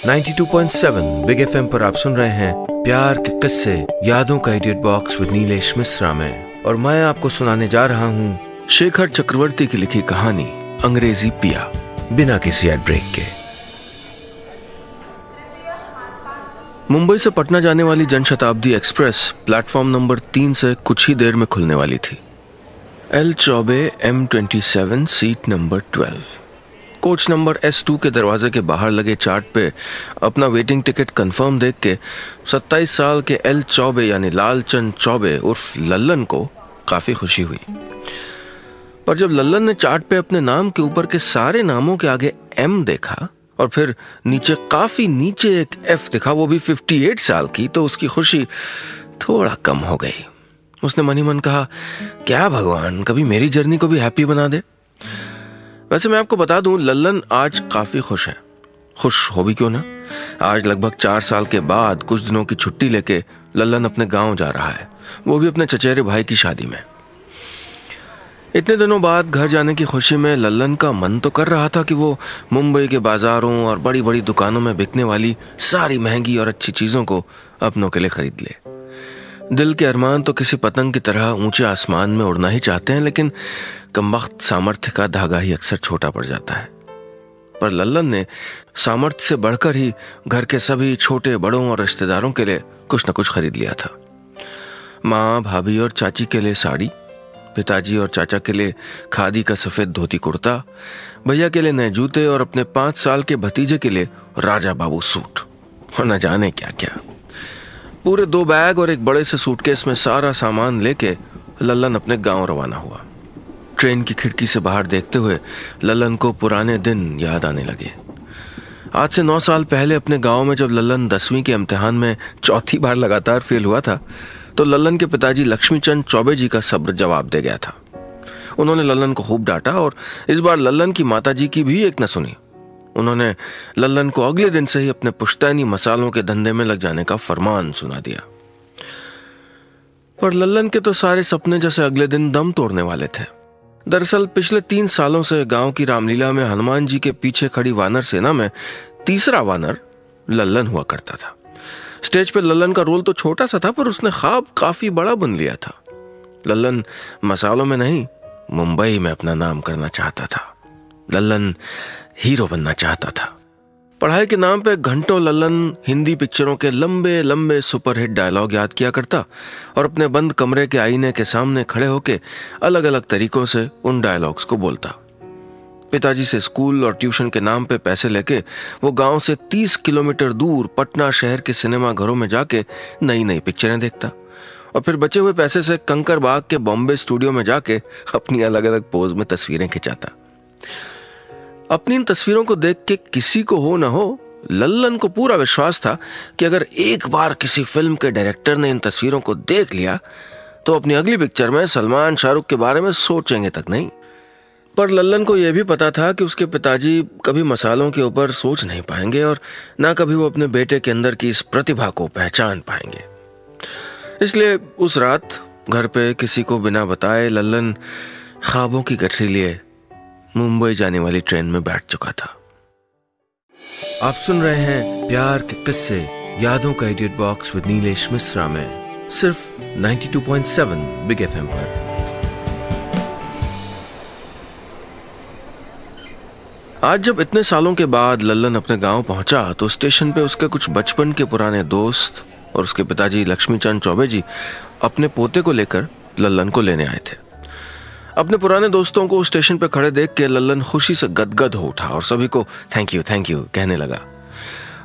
92.7 big FM पर आप सुन रहे हैं प्यार के किस्से यादों का edit box with Nilesh Mishra में, और मैं आपको सुनाने जा रहा हूँ शेखर चक्रवर्ती की लिखी कहानी अंग्रेजी पिया, बिना किसी एड ब्रेक के। मुंबई से पटना जाने वाली जनशताब्दी एक्सप्रेस प्लेटफॉर्म नंबर 3 से कुछ ही देर में खुलने वाली थी। L Choubey M27 seat number 12। Coach number S2 के दरवाजे के बाहर लगे चार्ट पे अपना वेटिंग टिकट कंफर्म देख के 27 साल के L चौबे यानी लालचंद चौबे उर्फ लल्लन को काफी खुशी हुई। पर जब लल्लन ने चार्ट पे अपने नाम के ऊपर के सारे नामों के आगे M देखा और फिर नीचे काफी नीचे एक F दिखा, वो भी 58 साल की, तो उसकी खुशी थोड़ा कम हो गई। उसने मन ही मन कहा, क्या भगवान कभी मेरी जर्नी को भी हैप्पी बना दे। वैसे मैं आपको बता दूं, लल्लन आज काफी खुश है। खुश हो भी क्यों ना, आज लगभग 4 साल के बाद कुछ दिनों की छुट्टी लेके लल्लन अपने गांव जा रहा है, वो भी अपने चचेरे भाई की शादी में। इतने दिनों बाद घर जाने की खुशी में लल्लन का मन तो कर रहा था कि वो मुंबई के बाजारों और बड़ी बड़ी दुकानों में बिकने वाली सारी महंगी और अच्छी चीजों को अपनों के लिए खरीद ले। दिल के अरमान तो किसी पतंग की तरह ऊंचे आसमान में उड़ना ही चाहते हैं, लेकिन कमबख्त सामर्थ्य का धागा ही अक्सर छोटा पड़ जाता है। पर लल्लन ने सामर्थ्य से बढ़कर ही घर के सभी छोटे बड़ों और रिश्तेदारों के लिए कुछ न कुछ खरीद लिया था। माँ, भाभी और चाची के लिए साड़ी, पिताजी और चाचा के लिए खादी का सफेद धोती कुर्ता, भैया के लिए नए जूते और अपने 5 साल के भतीजे के लिए राजा बाबू सूट, और न जाने क्या क्या। पूरे 2 बैग और एक बड़े से सूटकेस में सारा सामान लेके लल्लन अपने गांव रवाना हुआ। ट्रेन की खिड़की से बाहर देखते हुए लल्लन को पुराने दिन याद आने लगे। आज से 9 साल पहले अपने गांव में जब लल्लन 10वीं के इम्तिहान में चौथी बार लगातार फेल हुआ था, तो लल्लन के पिताजी लक्ष्मीचंद चौबे जी का सब्र जवाब दे गया था। उन्होंने लल्लन को खूब डांटा और इस बार लल्लन की माताजी की भी एक न सुनी। उन्होंने लल्लन को अगले दिन से ही अपने पुश्तैनी मसालों के धंधे में लग जाने का फरमान सुना दिया। पर लल्लन के तो सारे सपने जैसे अगले दिन दम तोड़ने वाले थे। दरअसल पिछले 3 सालों से गांव की रामलीला में हनुमान जी के पीछे खड़ी वानर सेना में तीसरा वानर लल्लन हुआ करता था। स्टेज पे लल्लन का रोल तो छोटा सा था, पर उसने ख्वाब काफी बड़ा बुन लिया था। लल्लन मसालों में नहीं, मुंबई में अपना नाम करना चाहता था। लल्लन हीरो बनना चाहता था। पढ़ाई के नाम पे घंटों लल्लन हिंदी पिक्चरों के लंबे लंबे सुपरहिट डायलॉग याद किया करता और अपने बंद कमरे के आईने के सामने खड़े होके अलग अलग तरीकों से उन डायलॉग्स को बोलता। पिताजी से स्कूल और ट्यूशन के नाम पे पैसे लेके वो गांव से 30 किलोमीटर दूर पटना शहर के सिनेमा घरों में जाके नई नई पिक्चरें देखता और फिर बचे हुए पैसे से कंकरबाग के बॉम्बे स्टूडियो में जाके अपनी अलग अलग पोज में तस्वीरें खिंचाता। अपनी इन तस्वीरों को देख के किसी को हो ना हो, लल्लन को पूरा विश्वास था कि अगर एक बार किसी फिल्म के डायरेक्टर ने इन तस्वीरों को देख लिया तो अपनी अगली पिक्चर में सलमान शाहरुख के बारे में सोचेंगे तक नहीं। पर लल्लन को यह भी पता था कि उसके पिताजी कभी मसालों के ऊपर सोच नहीं पाएंगे और ना कभी वो अपने बेटे के अंदर की इस प्रतिभा को पहचान पाएंगे। इसलिए उस रात घर पे किसी को बिना बताए लल्लन ख्वाबों की गठरी लिए मुंबई जाने वाली ट्रेन में बैठ चुका था। आप सुन रहे हैं प्यार के किस्से यादों का edit box with Nilesh Mishra में, सिर्फ 92.7 बिग एफएम पर। आज जब इतने सालों के बाद लल्लन अपने गांव पहुंचा तो स्टेशन पे उसके कुछ बचपन के पुराने दोस्त और उसके पिताजी लक्ष्मीचंद चौबे जी अपने पोते को लेकर लल्लन को लेने आए थे। अपने पुराने दोस्तों को स्टेशन पे खड़े देख के लल्लन खुशी से गदगद हो उठा और सभी को थैंक यू कहने लगा।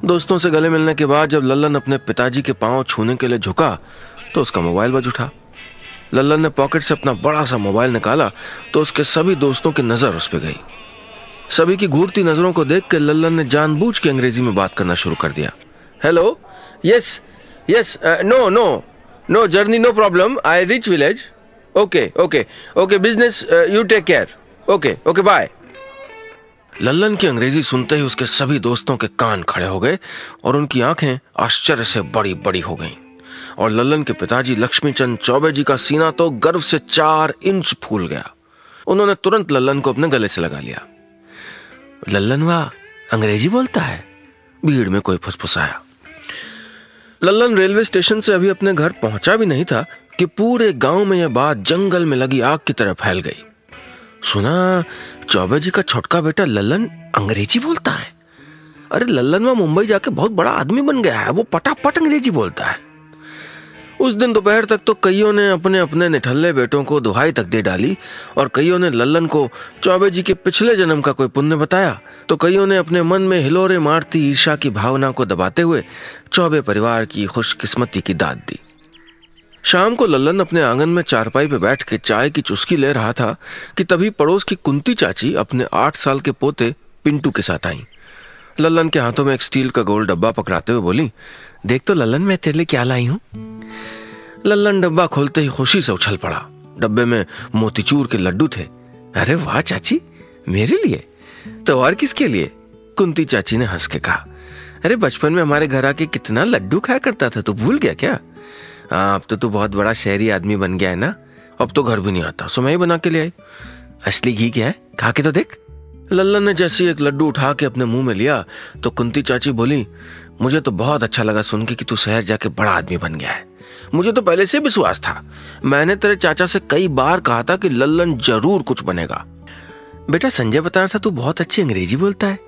दोस्तों से गले मिलने के बाद जब लल्लन अपने पिताजी के पांव छूने के लिए झुका तो उसका मोबाइल बज उठा। लल्लन ने पॉकेट से अपना बड़ा सा मोबाइल निकाला तो उसके सभी दोस्तों की नजर उस पर गई। सभी की घूरती नजरों को देख के लल्लन ने जानबूझ के अंग्रेजी में बात करना शुरू कर दिया। Hello, yes no journey no problem, I reach village, okay business you take care, okay bye. Lallan की अंग्रेजी सुनते ही उसके सभी दोस्तों के कान खड़े हो गए और उनकी आंखें आश्चर्य से बड़ी बड़ी हो गईं और लल्लन के पिताजी लक्ष्मीचंद चौबे जी का सीना तो गर्व से 4 इंच फूल गया। उन्होंने तुरंत लल्लन को अपने गले से लगा लिया। लल्लन वाह अंग्रेजी बोलता है, भीड़ में कोई फुसफुसाया। लल्लन रेलवे स्टेशन से अभी अपने घर पहुंचा भी नहीं था कि पूरे गांव में यह बात जंगल में लगी आग की तरह फैल गई। सुना, चौबे जी का छोटका बेटा लल्लन अंग्रेजी बोलता है। अरे लल्लन वहां मुंबई जाके बहुत बड़ा आदमी बन गया है, वो पटापट अंग्रेजी बोलता है। उस दिन दोपहर तक तो कईयों ने अपने अपने निठल्ले बेटों को दुहाई तक दे डाली और कईयों ने लल्लन को चौबे जी के पिछले जन्म का कोई पुण्य बताया, तो कईयों ने अपने मन में हिलोरे मारती ईर्ष्या की भावना को दबाते हुए चौबे परिवार की खुशकिस्मती की दाद दी। शाम को लल्लन अपने आंगन में चारपाई पे बैठ के चाय की चुस्की ले रहा था कि तभी पड़ोस की कुंती चाची अपने 8 साल के पोते पिंटू के साथ आई। लल्लन के हाथों में एक स्टील का गोल डब्बा पकड़ाते हुए बोली, देख तो लल्लन, मैं तेरे लिए क्या लाई हूं। लल्लन डब्बा खोलते ही खुशी से उछल पड़ा। डब्बे में मोतीचूर के लड्डू थे। अरे वाह चाची, मेरे लिए? तो और किसके लिए? कुंती चाची ने हंस के कहा, अरे बचपन में हमारे घर आके कितना लड्डू खाया करता था, तू भूल गया क्या? अब तो तू बहुत बड़ा शहरी आदमी बन गया है ना, अब तो घर भी नहीं आता, सो मैं ही बना के ले आई। असली घी क्या है, खा के तो देख। लल्लन ने जैसे एक लड्डू उठा के अपने मुंह में लिया तो कुंती चाची बोली, मुझे तो बहुत अच्छा लगा सुन के कि तू शहर जाके बड़ा आदमी बन गया है। मुझे तो पहले से विश्वास था, मैंने तेरे चाचा से कई बार कहा था कि लल्लन जरूर कुछ बनेगा। बेटा संजय बता रहा था तू बहुत अच्छी अंग्रेजी बोलता है।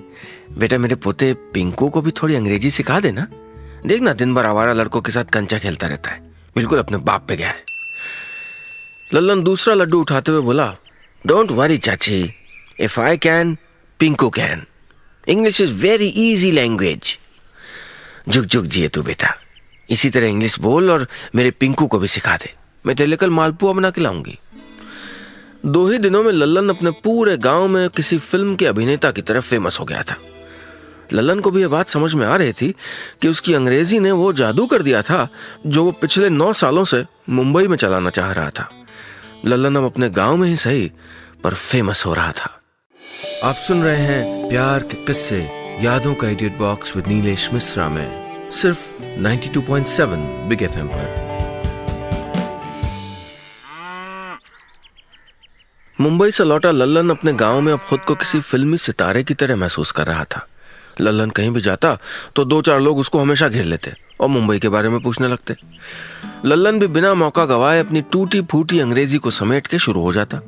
बेटा मेरे पोते पिंकू को भी थोड़ी अंग्रेजी सिखा देना। देखना दिन भर आवारा लड़कों के साथ कंचा खेलता रहता है, बिल्कुल अपने बाप पे गया है। लल्लन दूसरा लड्डू उठाते हुए बोला, डोंट वरी चाची, if I can, Pinku can. English is very easy language. झुक झुक जिए तू बेटा, इसी तरह इंग्लिश बोल और मेरे पिंकू को भी सिखा दे। मैं तेरे लिए कल मालपुआ बना के लाऊंगी। 2 ही दिनों में लल्लन अपने पूरे गांव में किसी फिल्म के अभिनेता की तरफ फेमस हो गया था। लल्लन को भी यह बात समझ में आ रही थी कि उसकी अंग्रेजी ने वो जादू कर दिया था जो वो पिछले 9 सालों से मुंबई में चलाना चाह रहा था। लल्लन अब अपने गांव में ही सही पर फेमस हो रहा था। आप सुन रहे हैं प्यार के किस्से यादों का edit box with Nilesh Mishra में सिर्फ 92.7 बिग एफएम पर। मुंबई से लौटा लल्लन अपने गांव में अब खुद को किसी फिल्मी सितारे की तरह महसूस कर रहा था। लल्लन कहीं भी जाता तो 2-4 लोग उसको हमेशा घेर लेते और मुंबई के बारे में पूछने लगते। लल्लन भी बिना मौका गवाए अपनी टूटी फूटी अंग्रेजी को समेट के शुरू हो जाता।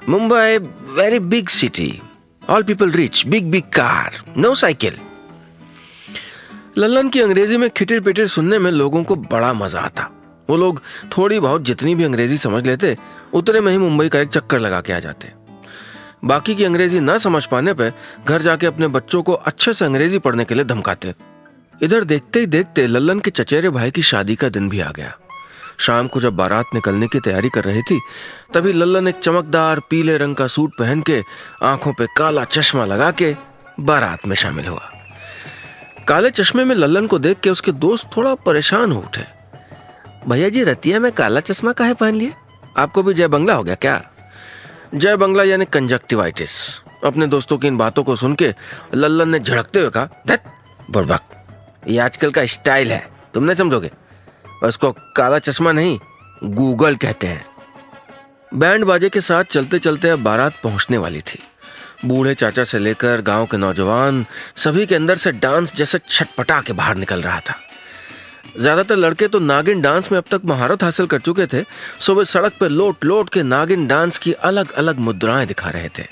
Mumbai very big city, all people rich, big big car, no cycle. Lallan की अंग्रेजी में खिटिर पिटिर सुनने में लोगों को बड़ा मजा आता। वो लोग थोड़ी बहुत जितनी भी अंग्रेजी समझ लेते उतने में ही मुंबई का एक चक्कर लगा के आ जाते। बाकी की अंग्रेजी ना समझ पाने पे घर जाके अपने बच्चों को अच्छे से अंग्रेजी पढ़ने के लिए धमकाते। इधर देखते ही देखते लल्लन के चचेरे भाई की शादी का दिन भी आ गया। शाम को जब बारात निकलने की तैयारी कर रही थी तभी लल्लन एक चमकदार पीले रंग का सूट पहन के आंखों पे काला चश्मा लगा के बारात में शामिल हुआ। काले चश्मे में लल्लन को देख के उसके दोस्त थोड़ा परेशान हो उठे। भैया जी रतिया में काला चश्मा काहे पहन लिए? आपको भी जय बंगला हो गया क्या? जय बंगला यानी कंजक्टिवाइटिस। अपने दोस्तों की इन बातों को सुन के लल्लन ने झड़कते हुए कहा, धत बुड़बक, ये आजकल का स्टाइल है, तुम नहीं समझोगे। उसको काला चश्मा नहीं, गूगल कहते हैं। बैंड बाजे के साथ चलते चलते अब बारात पहुंचने वाली थी। बूढ़े चाचा से लेकर गांव के नौजवान सभी के अंदर से डांस जैसे छटपटा के बाहर निकल रहा था। ज्यादातर लड़के तो नागिन डांस में अब तक महारत हासिल कर चुके थे, सो वे सड़क पे लोट लोट के नागिन डांस की अलग अलग मुद्राएं दिखा रहे थे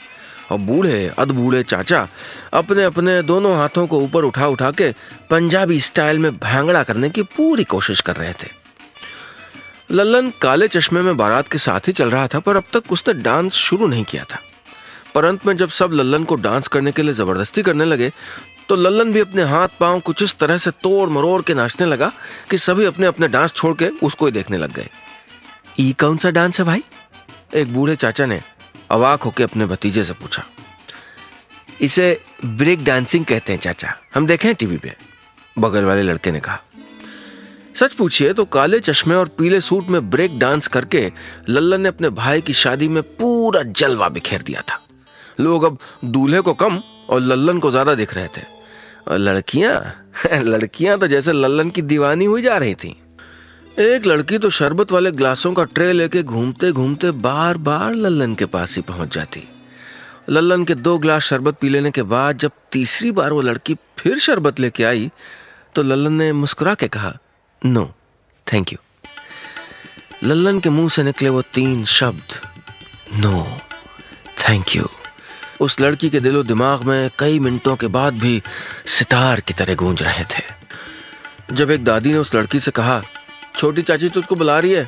और बूढ़े अधबूढ़े चाचा अपने अपने दोनों हाथों को ऊपर उठा उठा के पंजाबी स्टाइल में भांगड़ा करने की पूरी कोशिश कर रहे थे। लल्लन काले चश्मे में बारात के साथ ही चल रहा था पर अब तक उसने डांस शुरू नहीं किया था। पर अंत में जब सब लल्लन को डांस करने के लिए जबरदस्ती करने लगे तो लल्लन भी अपने हाथ पांव कुछ इस तरह से तोड़ मरोड़ के नाचने लगा कि सभी अपने अपने डांस छोड़ के उसको ही देखने लग गए। ये कौन सा डांस है भाई? एक बूढ़े चाचा ने अवाक होकर अपने भतीजे से पूछा। इसे ब्रेक डांसिंग कहते हैं चाचा, हम देखे हैं टीवी पे, बगल वाले लड़के ने कहा। सच पूछिए तो काले चश्मे और पीले सूट में ब्रेक डांस करके लल्लन ने अपने भाई की शादी में पूरा जलवा बिखेर दिया था। लोग अब दूल्हे को कम और लल्लन को ज्यादा दिख रहे थे और लड़कियां तो जैसे लल्लन की दीवानी हुई जा रही थी। एक लड़की तो शरबत वाले ग्लासों का ट्रे लेके घूमते घूमते बार बार लल्लन के पास ही पहुंच जाती। लल्लन के 2 गिलास शरबत पी लेने के बाद जब तीसरी बार वो लड़की फिर शरबत लेके आई तो लल्लन ने मुस्कुरा के कहा, नो थैंक यू। लल्लन के मुंह से निकले वो 3 शब्द, नो थैंक यू, उस लड़की के दिलो दिमाग में कई मिनटों के बाद भी सितार की तरह गूंज रहे थे। जब एक दादी ने उस लड़की से कहा, छोटी चाची तुझको बुला रही है,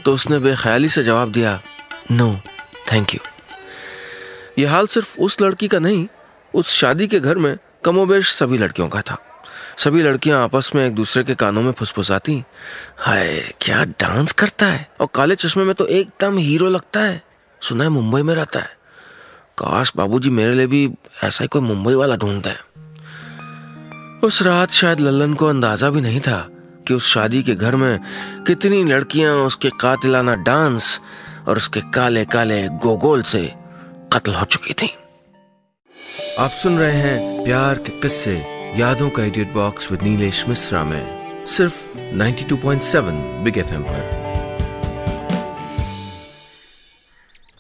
तो उसने बेख्याली से जवाब दिया, नो थैंक यू। यह हाल सिर्फ उस लड़की का नहीं, उस शादी के घर में कमोबेश सभी लड़कियों का था। सभी लड़कियां आपस में एक दूसरे के कानों में फुसफुसाती, हाय क्या डांस करता है, और काले चश्मे में तो एकदम हीरो लगता है, सुना है मुंबई में रहता है, काश बाबूजी मेरे लिए भी ऐसा ही कोई मुंबई वाला ढूंढता है। उस रात शायद लल्लन को अंदाजा भी नहीं था कि उस शादी के घर में कितनी लड़कियां उसके कातिलाना डांस और उसके काले काले गोगोल से कत्ल हो चुकी थी। आप सुन रहे हैं प्यार के किस्से यादों का idiot box with Nilesh Mishra में, सिर्फ 92.7 बिग एफएम पर।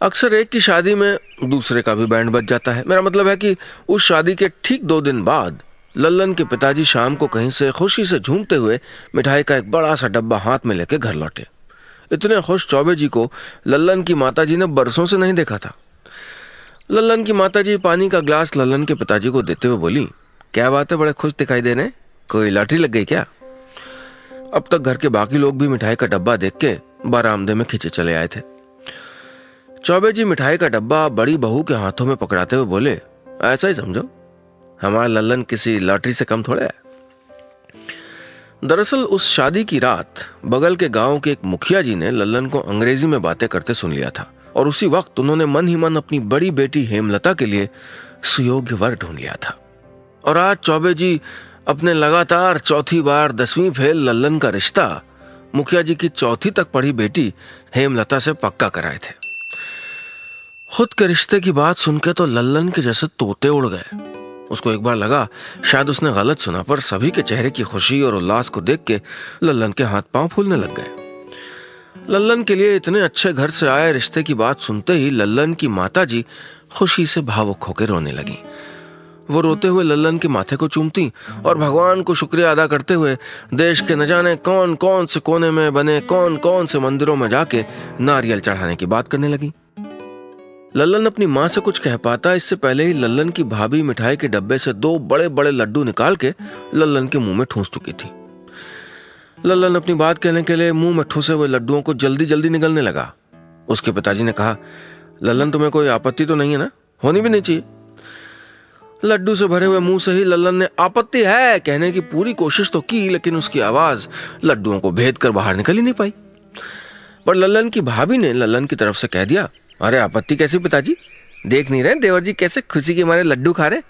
अक्सर एक की शादी में दूसरे का भी बैंड बज जाता है। मेरा मतलब है कि उस शादी के ठीक 2 दिन बाद लल्लन के पिताजी शाम को कहीं से खुशी से झूमते हुए मिठाई का एक बड़ा सा डब्बा हाथ में लेके घर लौटे। इतने खुश चौबे जी को लल्लन की माताजी ने बरसों से नहीं देखा था। लल्लन की माताजी पानी का ग्लास लल्लन के पिताजी को देते हुए बोली, क्या बात है, बड़े खुश दिखाई दे रहे, कोई लॉटरी लग गई क्या? अब तक घर के बाकी लोग भी मिठाई का डब्बा देख के बरामदे में खींचे चले आए थे। चौबे जी मिठाई का डब्बा बड़ी बहू के हाथों में पकड़ाते हुए बोले, ऐसा ही समझो, हमारा लल्लन किसी लॉटरी से कम थोड़ा है। दरअसल उस शादी की रात बगल के गांव के एक मुखिया जी ने लल्लन को अंग्रेजी में बातें करते सुन लिया था, और उसी वक्त उन्होंने मन ही मन अपनी बड़ी बेटी हेमलता के लिए सुयोग्य वर ढूंढ लिया था। और आज चौबे जी अपने लगातार 4थी बार 10वीं फेल लल्लन का रिश्ता मुखिया जी की 4थी तक पढ़ी बेटी हेमलता से पक्का कराए थे। खुद के रिश्ते की बात सुनकर तो लल्लन के जैसे तोते उड़ गए। उसको एक बार लगा शायद उसने गलत सुना, पर सभी के चेहरे की खुशी और उल्लास को देख के लल्लन के हाथ पांव फूलने लग गए। लल्लन के लिए इतने अच्छे घर से आए रिश्ते की बात सुनते ही लल्लन की माताजी खुशी से भावुक होकर रोने लगी। वो रोते हुए लल्लन के माथे को चूमती और भगवान को शुक्रिया अदा करते हुए देश के न जाने कौन कौन से कोने में बने कौन कौन से मंदिरों में जाके नारियल चढ़ाने की बात करने लगी। लल्लन अपनी माँ से कुछ कह पाता इससे पहले ही लल्लन की भाभी मिठाई के डब्बे से 2 बड़े बड़े लड्डू निकाल के लल्लन के मुंह में ठूंस चुकी थी। लल्लन अपनी बात कहने के लिए मुंह में ठूसे हुए लड्डुओं को जल्दी जल्दी निगलने लगा। उसके पिताजी ने कहा, लल्लन तुम्हें कोई आपत्ति तो नहीं है ना? होनी भी नहीं चाहिए। लड्डू से भरे हुए मुंह से ही लल्लन ने आपत्ति है कहने की पूरी कोशिश तो की, लेकिन उसकी आवाज लड्डुओं को भेद कर बाहर निकल ही नहीं पाई। पर लल्लन की भाभी ने लल्लन की तरफ से कह दिया, अरे आपत्ति कैसी पिताजी, देख नहीं रहे देवर जी कैसे खुशी के मारे लड्डू खा रहे,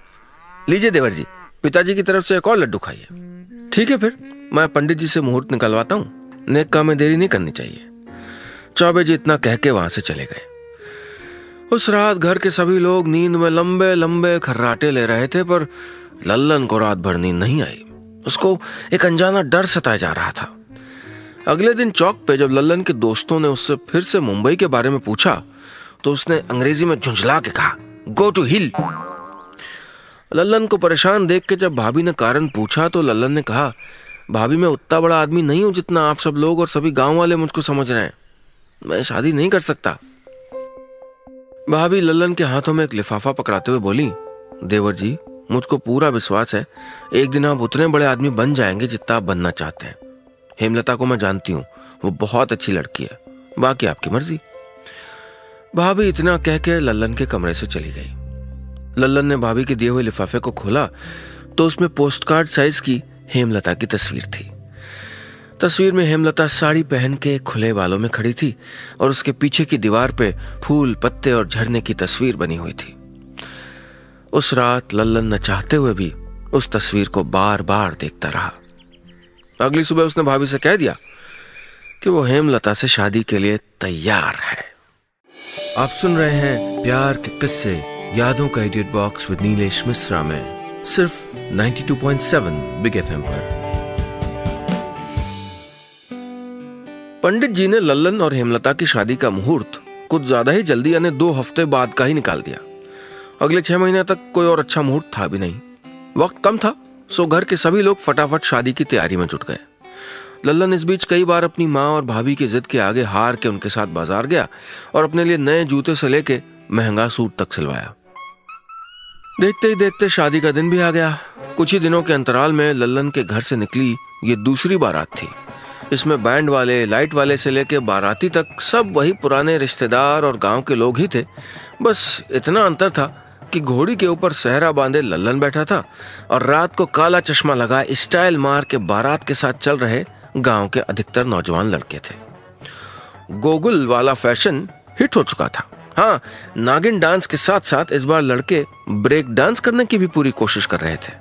लीजिए देवर जी पिताजी की तरफ से एक और लड्डू खाइए। ठीक है फिर मैं पंडित जी से मुहूर्त निकलवाता हूँ, नेक काम में देरी नहीं करनी चाहिए। चौबे जी इतना कह के वहां से चले गए। उस रात घर के सभी लोग नींद में लंबे लंबे खर्राटे ले रहे थे, पर लल्लन को रात भर नींद नहीं आई। उसको एक अनजाना डर सताया जा रहा था। अगले दिन चौक पे जब लल्लन के दोस्तों ने उससे फिर से मुंबई के बारे में पूछा तो उसने अंग्रेजी में झुंझला के कहा, गो टू हिल। लल्लन को परेशान देख के जब भाभी ने कारण पूछा तो लल्लन ने कहा, भाभी मैं उतना बड़ा आदमी नहीं हूं जितना आप सब लोग और सभी गांव वाले मुझको समझ रहे हैं, मैं शादी नहीं कर सकता। भाभी लल्लन के हाथों में एक लिफाफा पकड़ाते हुए बोली, देवर जी मुझको पूरा विश्वास है एक दिन आप उतने बड़े आदमी बन जाएंगे जितना आप बनना चाहते हैं। हेमलता को मैं जानती हूँ, वो बहुत अच्छी लड़की है, बाकी आपकी मर्जी। भाभी इतना कह के लल्लन के कमरे से चली गई। लल्लन ने भाभी के दिए हुए लिफाफे को खोला तो उसमें पोस्टकार्ड साइज की हेमलता की तस्वीर थी। तस्वीर में हेमलता साड़ी पहन के खुले बालों में खड़ी थी और उसके पीछे की दीवार पे फूल पत्ते और झरने की तस्वीर बनी हुई थी। उस रात लल्लन न चाहते हुए भी उस तस्वीर को बार बार देखता रहा। अगली सुबह उसने भाभी से कह दिया कि वो हेमलता से शादी के लिए तैयार है। आप सुन रहे हैं प्यार के किस्से यादों का idiot box with Nilesh Mishra में, सिर्फ 92.7 बिग एफएम पर। पंडित जी ने लल्लन और हेमलता की शादी का मुहूर्त कुछ ज्यादा ही जल्दी यानी 2 हफ्ते बाद का ही निकाल दिया। अगले 6 महीने तक कोई और अच्छा मुहूर्त था भी नहीं। वक्त कम था, सो घर के सभी लोग फटाफट शादी की तैयारी में जुट गए। लल्लन इस बीच कई बार अपनी माँ और भाभी की जिद के आगे हार के उनके साथ बाजार गया और अपने लिए नए जूते से लेके महंगा सूट तक सिलवाया। देखते ही देखते शादी का दिन भी आ गया। कुछ ही दिनों के अंतराल में लल्लन के घर से निकली ये दूसरी बारात थी। इसमें बैंड वाले, लाइट वाले से लेके बाराती तक सब वही पुराने रिश्तेदार और गांव के लोग ही थे। बस इतना अंतर था कि घोड़ी के ऊपर सहरा बांधे लल्लन बैठा था और रात को काला चश्मा लगा स्टाइल मार के बारात के साथ चल रहे गांव के अधिकतर नौजवान लड़के थे। गोगुल वाला फैशन हिट हो चुका था। हाँ, नागिन डांस के साथ साथ इस बार लड़के ब्रेक डांस करने की भी पूरी कोशिश कर रहे थे।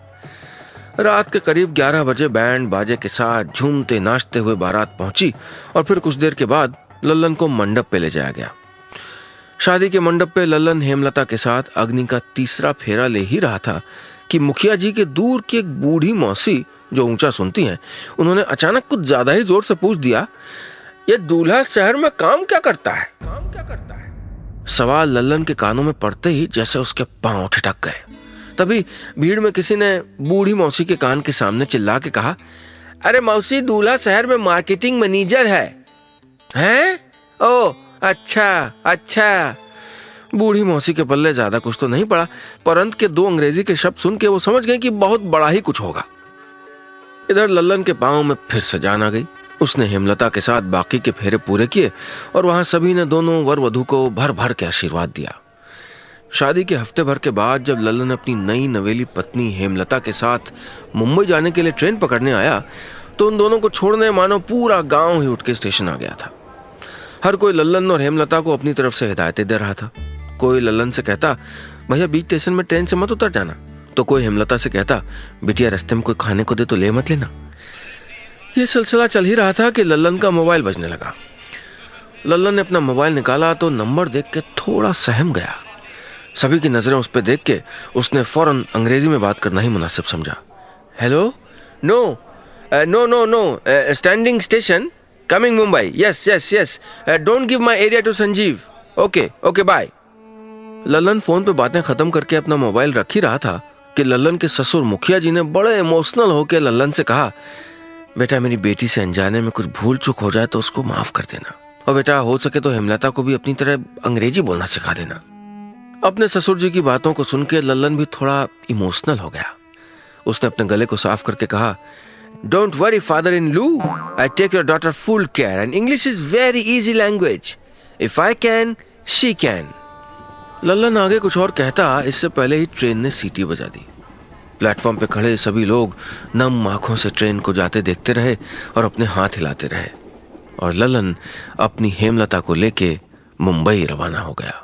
रात के करीब 11 बजे बैंड बाजे के साथ झूमते नाचते हुए बारात पहुंची और फिर कुछ देर के बाद लल्लन को मंडप पे ले जाया गया। शादी के मंडप पे लल्लन हेमलता के साथ अग्नि का तीसरा फेरा ले ही रहा था कि मुखिया जी के दूर की एक बूढ़ी मौसी जो ऊंचा सुनती हैं, उन्होंने अचानक कुछ ज्यादा ही जोर से पूछ दिया, ये दूल्हा शहर में काम क्या करता है? सवाल लल्लन के कानों में पड़ते ही जैसे उसके पांव ठिठक गए। तभी भीड़ में किसी ने बूढ़ी मौसी के कान के सामने चिल्ला के कहा, अरे मौसी, दूल्हा शहर में मार्केटिंग मैनेजर है। हैं? ओ अच्छा। बूढ़ी मौसी के पल्ले ज्यादा कुछ तो नहीं पड़ा, परंतु के 2 अंग्रेजी के शब्द सुन के वो समझ गए कि बहुत बड़ा ही कुछ होगा। इधर लल्लन के पांव में फिर से जान आ गई। उसने हेमलता के साथ बाकी के फेरे पूरे किए और वहां सभी ने दोनों वर वधू को भर भर के आशीर्वाद दिया। शादी के हफ्ते भर के बाद जब लल्लन अपनी नई नवेली पत्नी हेमलता के साथ मुंबई जाने के लिए ट्रेन पकड़ने आया तो उन दोनों को छोड़ने मानो पूरा गांव ही उठ के स्टेशन आ गया था। हर कोई लल्लन और हेमलता को अपनी तरफ से हिदायतें दे रहा था। कोई लल्लन से कहता, भैया बीच स्टेशन में ट्रेन से मत उतर जाना, तो कोई हेमलता से कहता, बिटिया रास्ते में कोई खाने को दे तो ले मत लेना। यह सिलसिला चल ही रहा था कि लल्लन का मोबाइल बजने लगा। लल्लन ने अपना मोबाइल निकाला तो नंबर देख के थोड़ा सहम गया। सभी की नजरें उस पर देख के उसने फौरन अंग्रेजी में बात करना ही मुनासिब समझा। Hello, no, standing station, coming Mumbai, yes, don't give my area to Sanjeev, okay bye. Lallan phone पे बातें खत्म करके अपना मोबाइल रख ही रहा था कि लल्लन के ससुर मुखिया जी ने बड़े इमोशनल होकर लल्लन से कहा, बेटा मेरी बेटी से अनजाने में कुछ भूल चूक हो जाए तो उसको माफ कर देना, और बेटा हो सके तो हेमलता को भी अपनी तरह अंग्रेजी बोलना सिखा देना। अपने ससुर जी की बातों को सुन के लल्लन भी थोड़ा इमोशनल हो गया। उसने अपने गले को साफ करके कहा, don't worry father in law, I take your daughter full care and English is very easy language, if I can she can. Lallan आगे कुछ और कहता, इससे पहले ही ट्रेन ने सीटी बजा दी। प्लेटफॉर्म पे खड़े सभी लोग नम आंखों से ट्रेन को जाते देखते रहे और अपने हाथ हिलाते रहे, और लल्लन अपनी हेमलता को लेके मुंबई रवाना हो गया।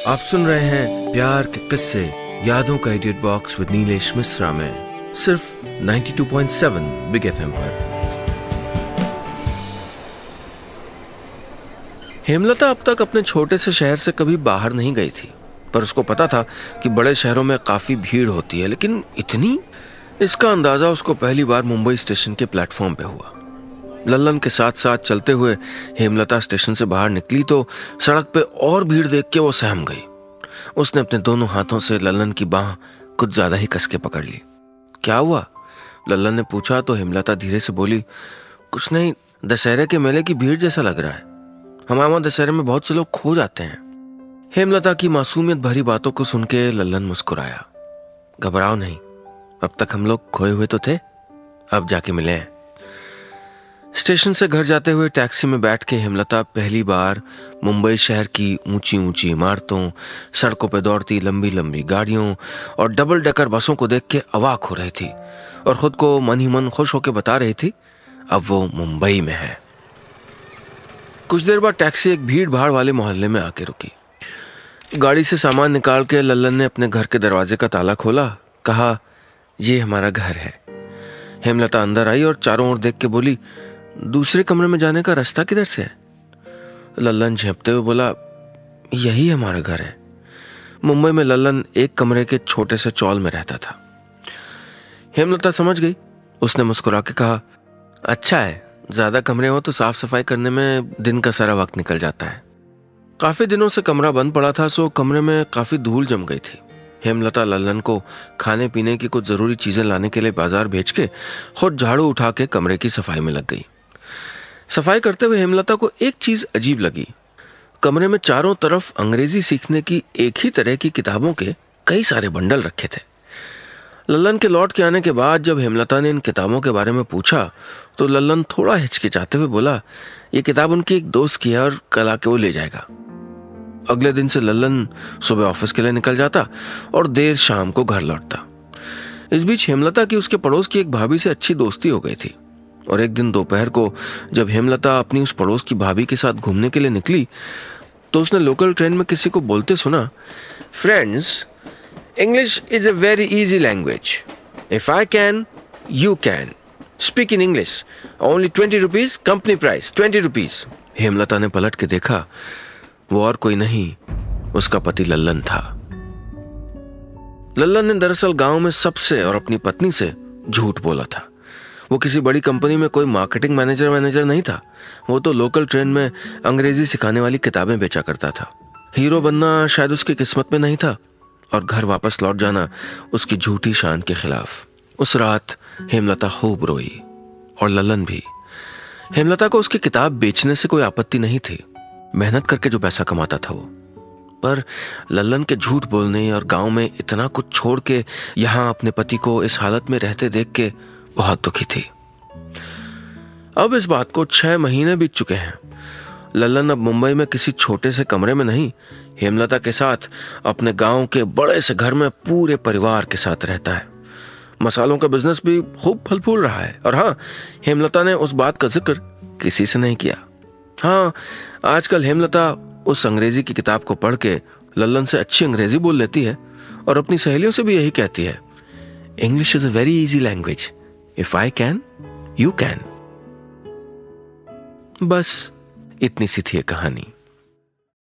आप सुन रहे हैं प्यार के किस्से, यादों का edit box with Nilesh Mishra में, सिर्फ 92.7 बिग एफएम पर। हेमलता अब तक अपने छोटे से शहर से कभी बाहर नहीं गई थी, पर उसको पता था कि बड़े शहरों में काफी भीड़ होती है, लेकिन इतनी, इसका अंदाजा उसको पहली बार मुंबई स्टेशन के प्लेटफॉर्म पे हुआ। लल्लन के साथ साथ चलते हुए हेमलता स्टेशन से बाहर निकली तो सड़क पे और भीड़ देख के वो सहम गई। उसने अपने दोनों हाथों से लल्लन की बांह कुछ ज्यादा ही कस के पकड़ ली। क्या हुआ? लल्लन ने पूछा तो हेमलता धीरे से बोली, कुछ नहीं, दशहरे के मेले की भीड़ जैसा लग रहा है। हमारे वहां दशहरे में बहुत से लोग खो जाते हैं। हेमलता की मासूमियत भरी बातों को सुन के लल्लन मुस्कुराया। घबराओ नहीं, अब तक हम लोग खोए हुए तो थे, अब जाके मिले हैं। स्टेशन से घर जाते हुए टैक्सी में बैठ के हेमलता पहली बार मुंबई शहर की ऊंची ऊंची इमारतों, सड़कों पर दौड़ती लंबी लंबी गाड़ियों और डबल डेकर बसों को देख के अवाक हो रही थी और खुद को मन ही मन खुश होकर बता रही थी, अब वो मुंबई में है। कुछ देर बाद टैक्सी एक भीड़ भाड़ वाले मोहल्ले में आके रुकी। गाड़ी से सामान निकाल के लल्लन ने अपने घर के दरवाजे का ताला खोला, कहा, ये हमारा घर है। हेमलता अंदर आई और चारों ओर देख के बोली, दूसरे कमरे में जाने का रास्ता किधर से है? लल्लन झेंपते हुए बोला, यही हमारा घर है। मुंबई में लल्लन एक कमरे के छोटे से चौल में रहता था। हेमलता समझ गई। उसने मुस्कुरा के कहा, अच्छा है, ज्यादा कमरे हो तो साफ सफाई करने में दिन का सारा वक्त निकल जाता है। काफी दिनों से कमरा बंद पड़ा था, सो कमरे में काफी धूल जम गई थी। हेमलता लल्लन को खाने पीने की कुछ जरूरी चीजें लाने के लिए बाजार भेज के खुद झाड़ू उठा के कमरे की सफाई में लग गई। सफाई करते हुए हेमलता को एक चीज अजीब लगी। कमरे में चारों तरफ अंग्रेजी सीखने की एक ही तरह की किताबों के कई सारे बंडल रखे थे। लल्लन के लौट के आने के बाद जब हेमलता ने इन किताबों के बारे में पूछा तो लल्लन थोड़ा हिचकिचाते हुए बोला, ये किताब उनकी एक दोस्त की है और कल आके वो ले जाएगा। अगले दिन से लल्लन सुबह ऑफिस के लिए निकल जाता और देर शाम को घर लौटता। इस बीच हेमलता की उसके पड़ोस की एक भाभी से अच्छी दोस्ती हो गई थी और एक दिन दोपहर को जब हेमलता अपनी उस पड़ोस की भाभी के साथ घूमने के लिए निकली तो उसने लोकल ट्रेन में किसी को बोलते सुना, friends, English is a very easy language. If I can, you can. Speak in English. Only 20 rupees, company price 20 rupees. Hemlata ने पलट के देखा, वो और कोई नहीं, उसका पति लल्लन था। लल्लन ने दरअसल गांव में सबसे और अपनी पत्नी से झूठ बोला था। वो किसी बड़ी कंपनी में कोई मार्केटिंग मैनेजर नहीं था। वो तो लोकल ट्रेन में अंग्रेजी सिखाने वाली किताबें बेचा करता था। हीरो बनना शायद उसकी किस्मत में नहीं था और घर वापस लौट जाना उसकी झूठी शान के खिलाफ। उस रात हेमलता खूब रोई और लल्लन भी। हेमलता को उसकी किताब बेचने से कोई आपत्ति नहीं थी, मेहनत करके जो पैसा कमाता था वो। पर लल्लन के झूठ बोलने और गांव में इतना कुछ छोड़ के यहां अपने पति को इस हालत में रहते देख के बहुत दुखी थी। अब इस बात को 6 महीने बीत चुके हैं। लल्लन अब मुंबई में किसी छोटे से कमरे में नहीं, हेमलता के साथ अपने गांव के बड़े से घर में पूरे परिवार के साथ रहता है। मसालों का बिजनेस भी खूब फल फूल रहा है। और हाँ, हेमलता ने उस बात का जिक्र किसी से नहीं किया। हाँ, आजकल हेमलता उस अंग्रेजी की किताब को पढ़ के लल्लन से अच्छी अंग्रेजी बोल लेती है और अपनी सहेलियों से भी यही कहती है, English is a very easy language. If I can, you can. बस इतनी सी थी कहानी।